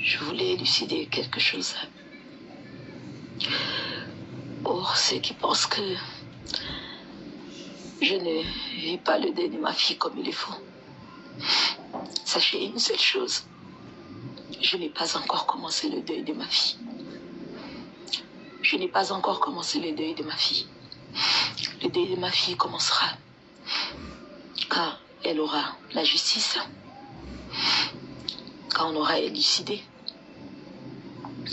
je voulais élucider quelque chose. Pour ceux qui pensent que je ne vis pas le deuil de ma fille comme il le faut, sachez une seule chose. Je n'ai pas encore commencé le deuil de ma fille. Je n'ai pas encore commencé le deuil de ma fille. Le deuil de ma fille commencera quand elle aura la justice, quand on aura élucidé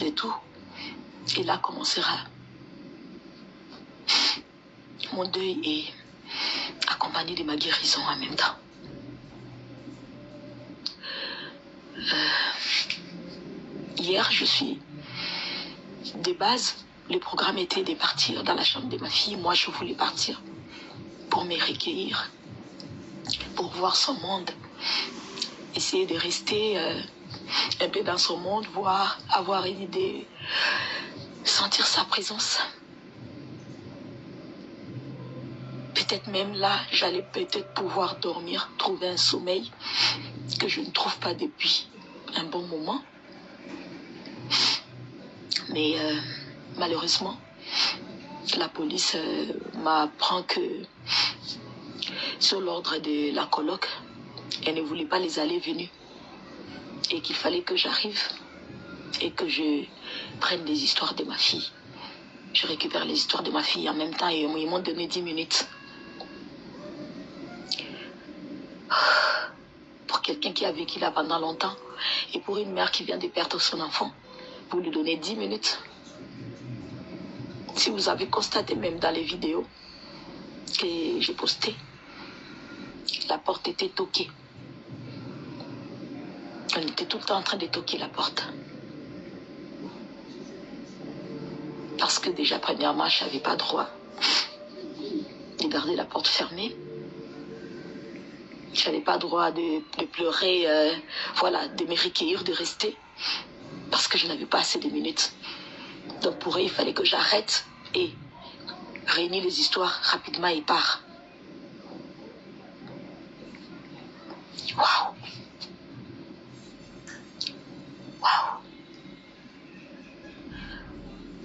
de tout. Et là commencera mon deuil et accompagné de ma guérison en même temps. Hier, je suis de base, le programme était de partir dans la chambre de ma fille. Moi, je voulais partir pour me recueillir, pour voir son monde, essayer de rester un peu dans son monde, voir, avoir une idée, sentir sa présence. Peut-être même là, j'allais peut-être pouvoir dormir, trouver un sommeil que je ne trouve pas depuis un bon moment. Mais malheureusement, la police m'apprend que sur l'ordre de la coloc, elle ne voulait pas les allées-venues et qu'il fallait que j'arrive et que je prenne des histoires de ma fille. Je récupère les histoires de ma fille en même temps et ils m'ont donné 10 minutes. Pour quelqu'un qui a vécu là pendant longtemps et pour une mère qui vient de perdre son enfant, vous lui donnez 10 minutes. Si vous avez constaté même dans les vidéos que j'ai postées, la porte était toquée. On était tout le temps en train de toquer la porte. Parce que déjà, premièrement, je n'avais pas droit de garder la porte fermée. Je n'avais pas droit de pleurer, voilà, de me recueillir, de rester. Parce que je n'avais pas assez de minutes. Donc pour eux, il fallait que j'arrête et réunir les histoires rapidement et part. Waouh! Waouh!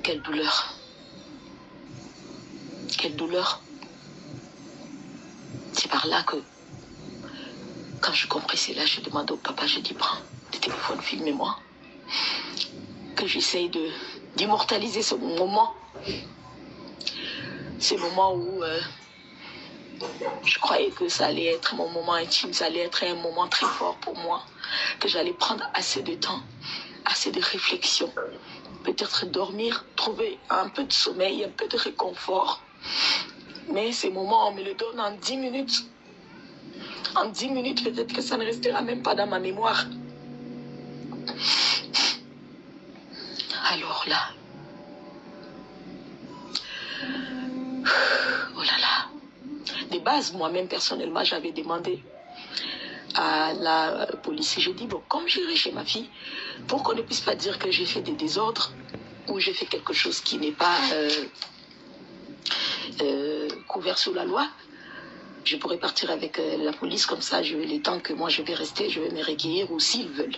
Quelle douleur! Quelle douleur! C'est par là que, quand je compris cela, je demande au papa, je dis, prends le téléphone, filmez-moi. Que j'essaye d'immortaliser ce moment. Ce moment où je croyais que ça allait être mon moment intime, ça allait être un moment très fort pour moi, que j'allais prendre assez de temps, assez de réflexion, peut-être dormir, trouver un peu de sommeil, un peu de réconfort. Mais ces moments, on me le donne en 10 minutes. En 10 minutes, peut-être que ça ne restera même pas dans ma mémoire. Alors là, oh là là, de base, moi-même personnellement, j'avais demandé à la police, je dis, bon, comme j'irai chez ma fille, pour qu'on ne puisse pas dire que j'ai fait des désordres ou j'ai fait quelque chose qui n'est pas couvert sous la loi, je pourrais partir avec la police, comme ça, les temps que moi je vais rester, je vais me recueillir ou s'ils veulent.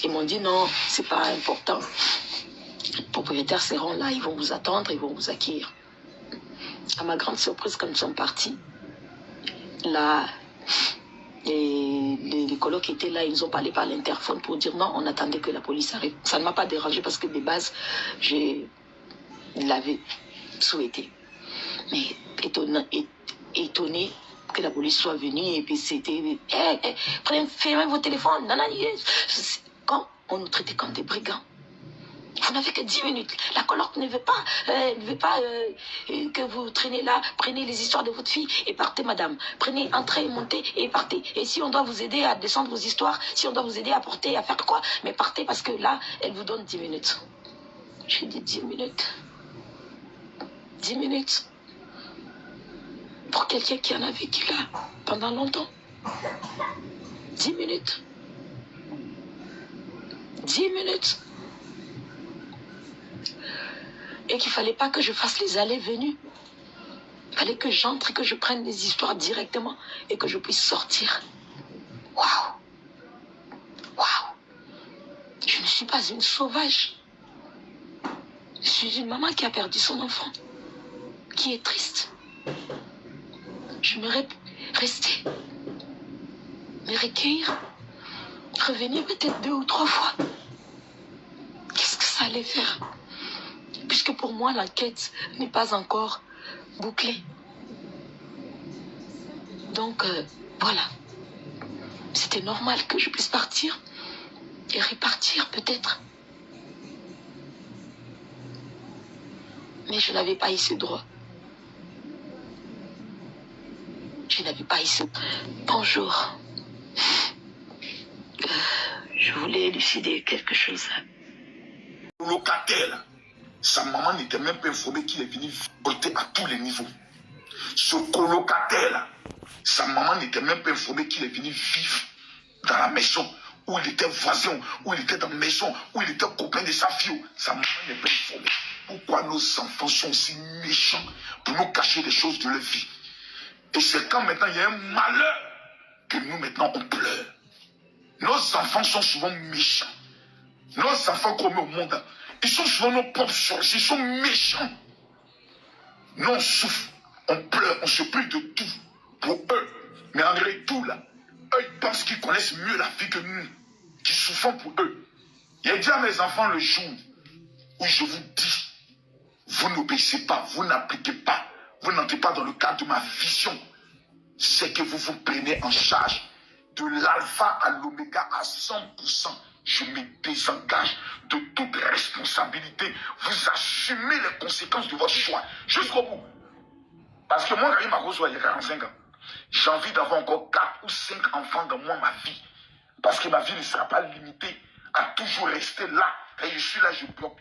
Ils m'ont dit non, c'est pas important. Les propriétaires seront là, ils vont vous attendre, ils vont vous accueillir. À ma grande surprise, quand ils sont partis, là, les colocs étaient là, ils ont parlé par l'interphone pour dire non, on attendait que la police arrive. Ça ne m'a pas dérangé parce que de base, je l'avais souhaité. Mais étonné que la police soit venue et puis c'était fermez vos téléphones. Quand on nous traitait comme des brigands. Vous n'avez que 10 minutes. La coloc ne veut pas, que vous traînez là. Prenez les histoires de votre fille et partez, madame. Prenez, entrez, montez et partez. Et si on doit vous aider à descendre vos histoires, si on doit vous aider à porter, à faire quoi, mais partez parce que là, elle vous donne 10 minutes. J'ai dit 10 minutes. 10 minutes. Pour quelqu'un qui en a vécu là pendant longtemps. 10 minutes. 10 minutes. Et qu'il ne fallait pas que je fasse les allées-venues. Il fallait que j'entre et que je prenne les histoires directement et que je puisse sortir. Waouh! Waouh! Je me suis pas une sauvage. Je suis une maman qui a perdu son enfant, qui est triste. J'aimerais rester, me recueillir, revenir peut-être 2 ou 3 fois. Qu'est-ce que ça allait faire? Puisque pour moi, l'enquête n'est pas encore bouclée. Donc, voilà. C'était normal que je puisse partir et repartir peut-être. Mais je n'avais pas eu ce droit. Je n'avais pas eu ce... Bonjour. Je voulais élucider quelque chose. Le locataire, sa maman n'était même pas informée qu'il est venu voter à tous les niveaux. Ce colocataire, sa maman n'était même pas informée qu'il est venu vivre dans la maison, où il était voisin, où il était dans la maison, où il était copain de sa fille. Sa maman n'est pas informée. Pourquoi nos enfants sont si méchants pour nous cacher des choses de leur vie? Et c'est quand maintenant il y a un malheur que nous maintenant on pleure. Nos enfants sont souvent méchants. Nos enfants qu'on met au monde, ils sont souvent nos propres choses, ils sont méchants. Nous on souffre, on pleure, on se plaint de tout pour eux. Mais en retour là, eux ils pensent qu'ils connaissent mieux la vie que nous, qui souffrons pour eux. J'ai dit à mes enfants le jour où je vous dis, vous n'obéissez pas, vous n'appliquez pas, vous n'entrez pas dans le cadre de ma vision, c'est que vous vous prenez en charge de l'alpha à l'oméga à 100%. Je me désengage de toute responsabilité. Vous assumez les conséquences de votre choix jusqu'au bout. Parce que moi, il m'a reçu il y a 45 ans. J'ai envie d'avoir encore 4 ou 5 enfants dans moi, ma vie. Parce que ma vie ne sera pas limitée à toujours rester là. Et je suis là, je bloque.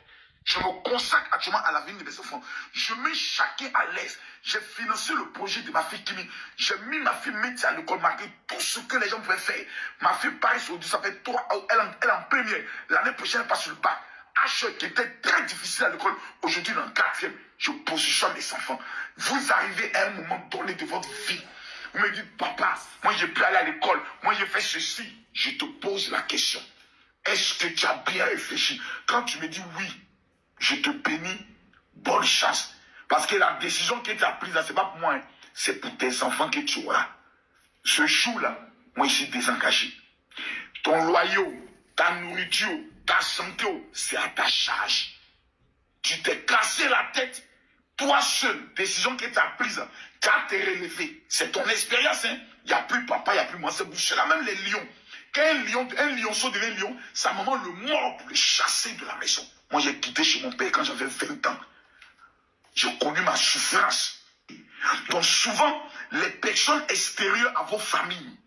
Je me consacre actuellement à l'avenir de mes enfants. Je mets chacun à l'aise. J'ai financé le projet de ma fille Kimi. J'ai mis ma fille métier à l'école, malgré tout ce que les gens pouvaient faire. Ma fille Paris aujourd'hui, ça fait 3 ans, elle est en première. L'année prochaine, elle passe sur le bac. H qui était très difficile à l'école, aujourd'hui dans le 4e, je positionne mes enfants. Vous arrivez à un moment donné de votre vie. Vous me dites, papa, moi j'ai pu aller à l'école, moi j'ai fait ceci. Je te pose la question. Est-ce que tu as bien réfléchi? Quand tu me dis oui, je te bénis, bonne chance. Parce que la décision que tu as prise, ce n'est pas pour moi, hein. C'est pour tes enfants que tu auras. Ce jour-là, moi je suis désengagé. Ton loyau, ta nourriture, ta santé, c'est à ta charge. Tu t'es cassé la tête. Toi seul, décision que tu as prise, tu as te relevé. C'est ton expérience. Hein? Il n'y a plus papa, il n'y a plus moi. C'est là même les lions. Quand un lionceau devient lion, sa maman le mord pour le chasser de la maison. Moi, j'ai quitté chez mon père quand j'avais 20 ans. J'ai connu ma souffrance. Donc souvent, les personnes extérieures à vos familles,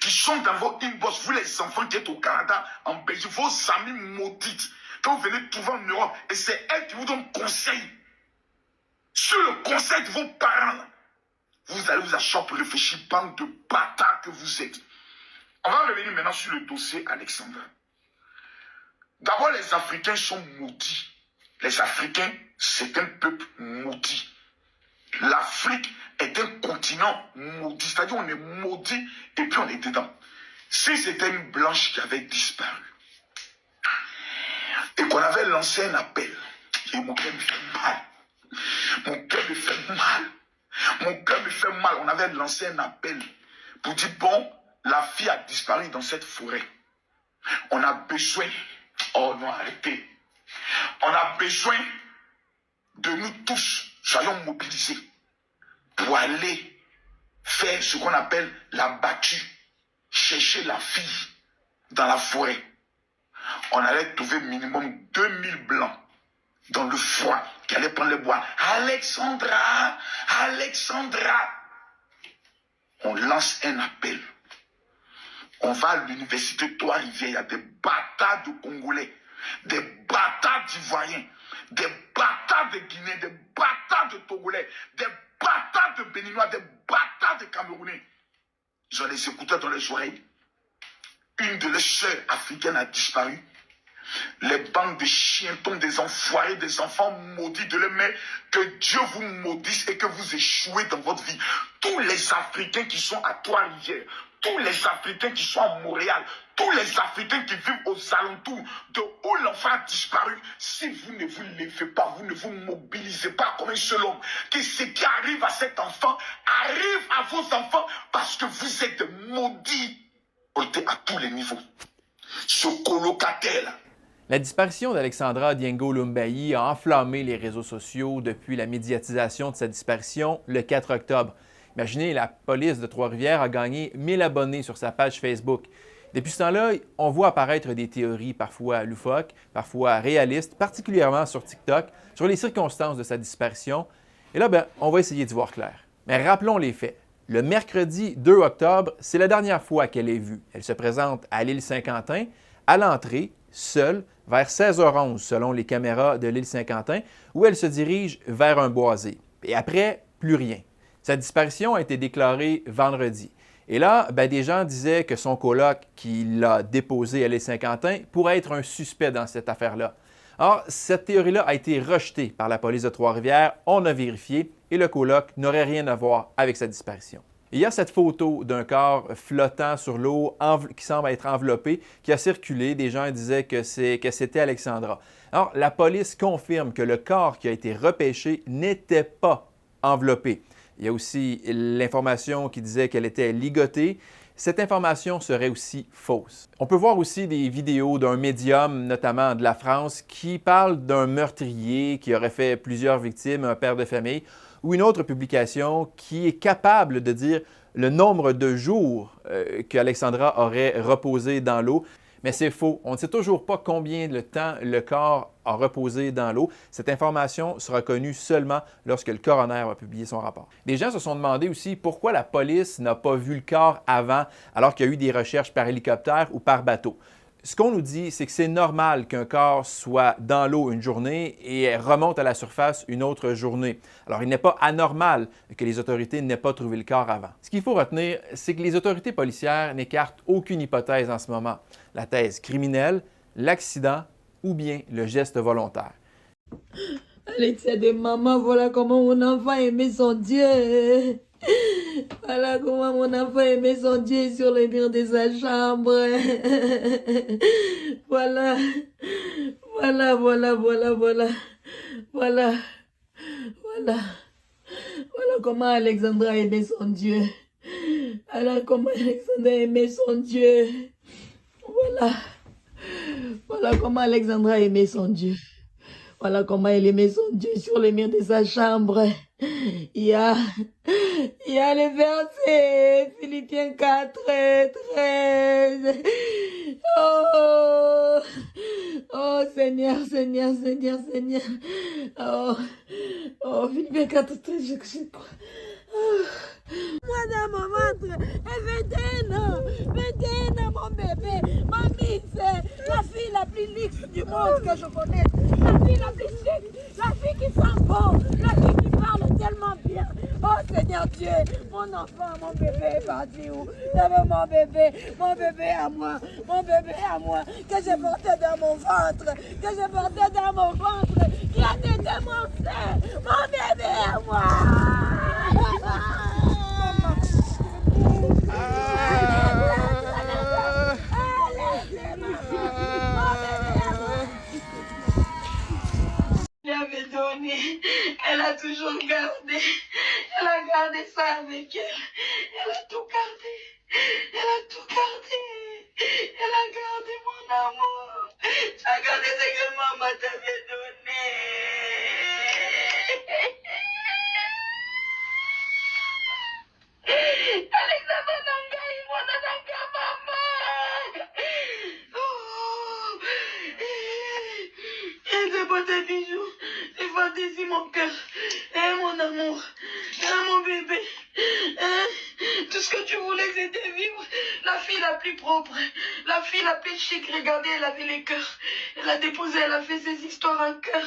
qui sont dans vos inbox, vous les enfants qui êtes au Canada, en Belgique, vos amis maudites, quand vous venez trouver en Europe, et c'est elles qui vous donnent conseil. Sur le conseil de vos parents, vous allez vous asseoir pour réfléchir, bande de bâtards que vous êtes. On va revenir maintenant sur le dossier Alexandra. D'abord, les Africains sont maudits. Les Africains, c'est un peuple maudit. L'Afrique est un continent maudit. C'est-à-dire on est maudit et puis on est dedans. Si c'était une blanche qui avait disparu et qu'on avait lancé un appel, et mon cœur me fait mal. Mon cœur me fait mal. Mon cœur me fait mal. On avait lancé un appel pour dire, bon, la fille a disparu dans cette forêt. On a besoin... Oh non, arrêtez. On a besoin de nous tous, soyons mobilisés pour aller faire ce qu'on appelle la battue, chercher la fille dans la forêt. On allait trouver minimum 2000 blancs dans le froid qui allaient prendre le bois. Alexandra, Alexandra. On lance un appel. On va à l'université Trois-Rivières, il y a des bâtards de Congolais, des bâtards d'Ivoiriens, des bâtards de Guinée, des bâtards de Togolais, des bâtards de Béninois, des bâtards de Camerounais. Ils ont des écouteurs dans les oreilles. Une de leurs sœurs africaines a disparu. Les bandes de chiens tombent des enfoirés, des enfants maudits de leur mère. Que Dieu vous maudisse et que vous échouez dans votre vie. Tous les Africains qui sont à Trois-Rivières, tous les Africains qui sont à Montréal, tous les Africains qui vivent aux alentours de où l'enfant a disparu, si vous ne vous levez pas, vous ne vous mobilisez pas comme un seul homme, que ce qui arrive à cet enfant arrive à vos enfants parce que vous êtes maudits à tous les niveaux. Ce colocataire. La disparition d'Alexandra Diengo Lumbayi a enflammé les réseaux sociaux depuis la médiatisation de sa disparition le 4 octobre. Imaginez, la police de Trois-Rivières a gagné 1000 abonnés sur sa page Facebook. Depuis ce temps-là, on voit apparaître des théories parfois loufoques, parfois réalistes, particulièrement sur TikTok, sur les circonstances de sa disparition. Et là, on va essayer d'y voir clair. Mais rappelons les faits. Le mercredi 2 octobre, c'est la dernière fois qu'elle est vue. Elle se présente à l'île Saint-Quentin, à l'entrée, seule, vers 16h11 selon les caméras de l'île Saint-Quentin, où elle se dirige vers un boisé. Et après, plus rien. Sa disparition a été déclarée vendredi. Et là, des gens disaient que son coloc qui l'a déposé à l'île Saint-Quentin pourrait être un suspect dans cette affaire-là. Or, cette théorie-là a été rejetée par la police de Trois-Rivières. On a vérifié et le coloc n'aurait rien à voir avec sa disparition. Il y a cette photo d'un corps flottant sur l'eau qui semble être enveloppé, qui a circulé. Des gens disaient que c'était Alexandra. Alors, la police confirme que le corps qui a été repêché n'était pas enveloppé. Il y a aussi l'information qui disait qu'elle était ligotée. Cette information serait aussi fausse. On peut voir aussi des vidéos d'un médium, notamment de la France, qui parle d'un meurtrier qui aurait fait plusieurs victimes, un père de famille, ou une autre publication qui est capable de dire le nombre de jours qu'Alexandra aurait reposé dans l'eau. Mais c'est faux. On ne sait toujours pas combien de temps le corps a reposé dans l'eau. Cette information sera connue seulement lorsque le coroner va publier son rapport. Des gens se sont demandé aussi pourquoi la police n'a pas vu le corps avant, alors qu'il y a eu des recherches par hélicoptère ou par bateau. Ce qu'on nous dit, c'est que c'est normal qu'un corps soit dans l'eau une journée et remonte à la surface une autre journée. Alors, il n'est pas anormal que les autorités n'aient pas trouvé le corps avant. Ce qu'il faut retenir, c'est que les autorités policières n'écartent aucune hypothèse en ce moment. La thèse criminelle, l'accident ou bien le geste volontaire. Alexia de maman, voilà comment mon enfant aimait son Dieu. Voilà comment mon enfant aimait son Dieu sur les murs de sa chambre. Voilà. Voilà comment Alexandra aimait son Dieu. Voilà comment Alexandra aimait son Dieu. Voilà comment Alexandra aimait son Dieu. Voilà comment elle aimait son Dieu sur les murs de sa chambre. Il y a les versets, Philippiens 4, 13. Oh, Seigneur. Oh, Philippiens 4, 13, je crois. Moi dans mon ventre, et 21 ans, mon bébé, mamie, c'est la fille la plus luxe du monde que je connais, la fille la plus chic, la fille qui sent bon, la fille qui parle tellement bien. Oh Seigneur Dieu, mon enfant, mon bébé est parti où? Mon bébé à moi, que j'ai porté dans mon ventre, qui a été mon sein, mon bébé à moi. Elle avait donné, elle a toujours gardé, elle a gardé ça avec elle, elle a tout gardé, elle a gardé mon amour, tu as gardé ce que maman t'avait donné. Alexandra Nangaï, mon Nanga maman. Oh, et de beaux bijoux, des fantaisies mon cœur, et mon amour, et mon bébé. Tout ce que tu voulais c'était vivre, la fille la plus propre, la fille la plus chic, regardez, elle avait les cœurs, elle a déposé, elle a fait ses histoires en cœur.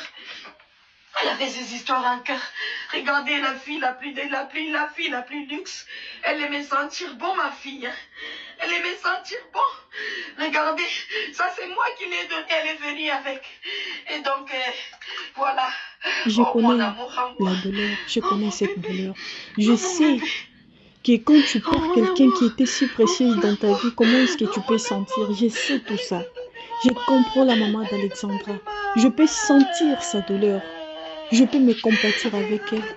Elle avait ses histoires en cœur. Regardez la fille la plus luxe. Elle aimait sentir bon, ma fille. Elle aimait sentir bon. Regardez, ça c'est moi qui l'ai donné, elle est venue avec. Et donc, voilà. Je connais la douleur, je connais cette douleur. Je sais que quand tu perds quelqu'un qui était si précieux dans ta vie, comment est-ce que tu peux sentir? Je sais tout ça. Je comprends la maman d'Alexandra. Je peux sentir sa douleur. Je peux me compatir avec elle.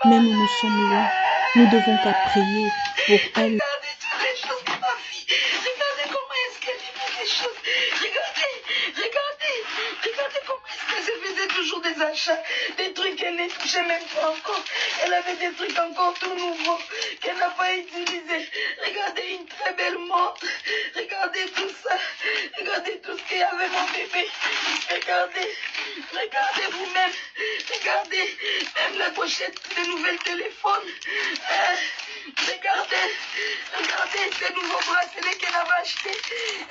Même où nous sommes loin, nous devons qu'à prier pour elle. Regardez toutes les choses de ma fille. Regardez comment est-ce qu'elle dit des choses. Regardez comment est-ce qu'elle se faisait toujours des achats. Des trucs qu'elle ne touchait même pas encore. Elle avait des trucs encore tout nouveaux qu'elle n'a pas utilisés. Regardez une très belle montre. Regardez tout ça. Regardez tout ce qu'il y avait mon bébé. Regardez vous-même. Regardez même la pochette des nouvelles téléphones. Regardez ces nouveaux bracelets qu'elle avait achetés.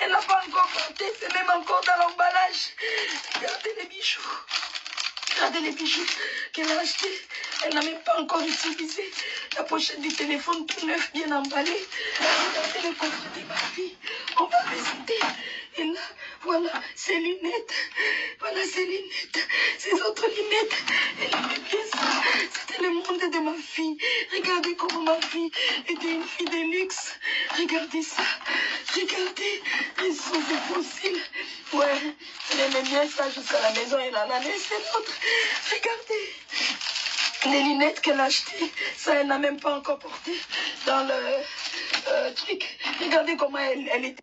Elle n'a pas encore porté, c'est même encore dans l'emballage. Regardez les bijoux. Regardez les bijoux qu'elle a achetés. Elle n'a même pas encore utilisé. La pochette du téléphone tout neuf, bien emballé. Regardez le coffre de ma fille. On va visiter. Et là, voilà ses lunettes. Voilà ses lunettes. Ses autres lunettes. Elle aimait bien ça. C'était le monde de ma fille. Regardez comment ma fille était une fille de luxe. Regardez ça. Regardez les sons de fossiles. Ouais, elle aimait bien ça jusqu'à la maison. Elle en a laissé l'autre. Regardez. Les lunettes qu'elle a achetées, ça elle n'a même pas encore porté dans le truc. Regardez comment elle était.